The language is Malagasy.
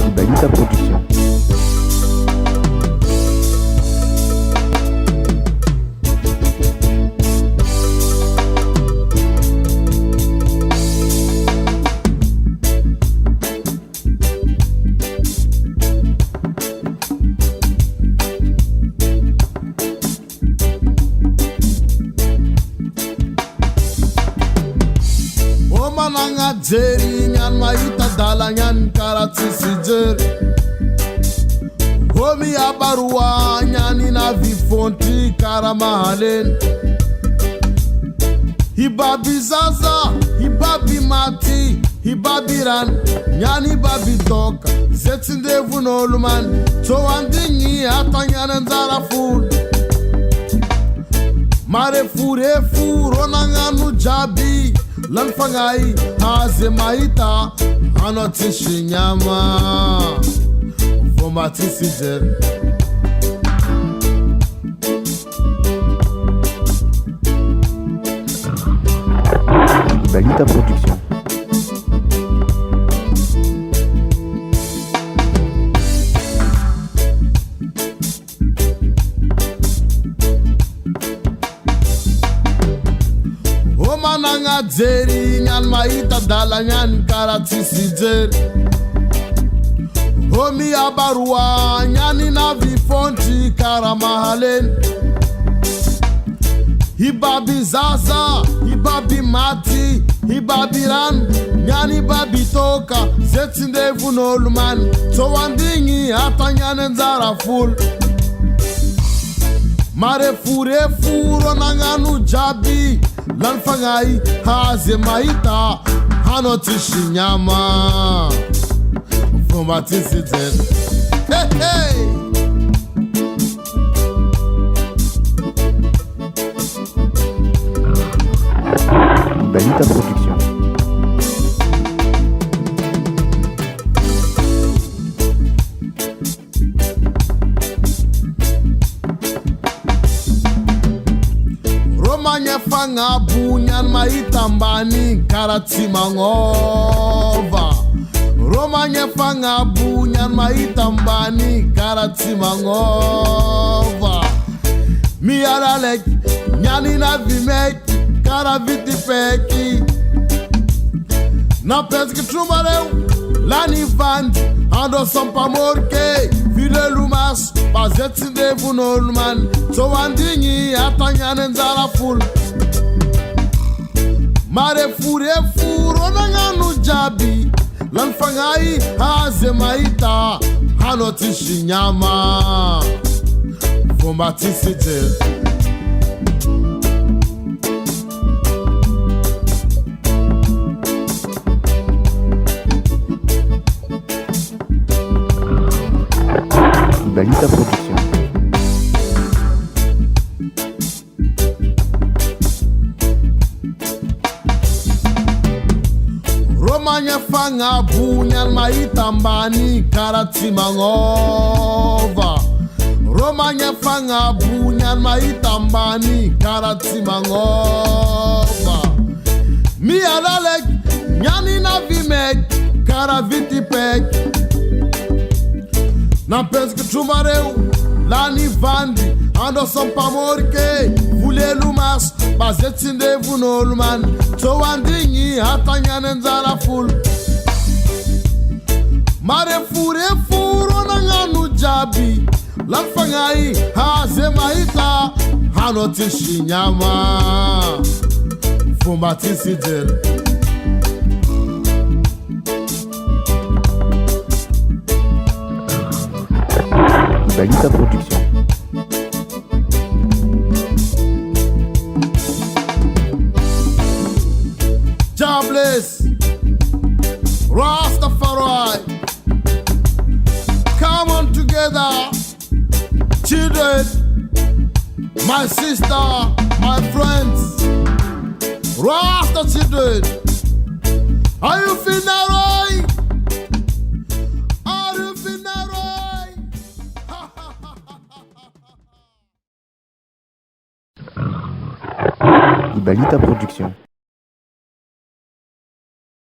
Ibalita Production. Mananga jeri nyan maita dalangan karati sijeri Homi abarua nyani na vifonti karamahalen Hibabi zaza, hibabi mati, hibabi ran Nyani babi toka, zetsinde vunoluman Toandingi atanyana nzara ful Mare fure furonanganu jabi Lanfangai haze maita Hanotishi nyama Vomatisi jer Ibalita Production. Mananga jeri nyan maita dalangan karati sijeri Homi abarua nyani na vifonti karamahalen Hibabi zaza, hibabi mati, hibabi ran Nyani babi toka, zetsinde vunoluman Towandingi atanyane nzara ful Mare fure furo nanganu jabi Lanfangai haze maita Hanotishi nyama Vomatisi jen Hey hey Ibalita Production. Romanya fanga bunyan maitambani karati mangova Romanya fanga bunyan maitambani karati mangova Miaralek nyani na vimek karaviti peki Na peski trumareu lani vandi Ando sompa morke vile lumas Pazetsinde vunolman Towandingi atanyane nzara ful Mare fure furo nanganu jabi Lanfangai haze maita Hanotishi nyama Vomatisi jer Ibalita Production. Romanya fanga bunyan maitambani karati mangova Romanya fanga bunyan maitambani karati mangova Mi alalek nyani na vimek karaviti pek Na peski trumareu lani vandi Ando sompa morke vule lumas Bazetsinde vunoluman Towandingi atanyane nzara ful Mare fure furo nanganu jabi Lanfangai haze maita Hanotishi nyama Vomatisi jer Ibalita Production. Jobless Rastafari Come on together Children My sister My friends Rasta children Are you feeling alright? Are you feeling alright? Ibalita Production.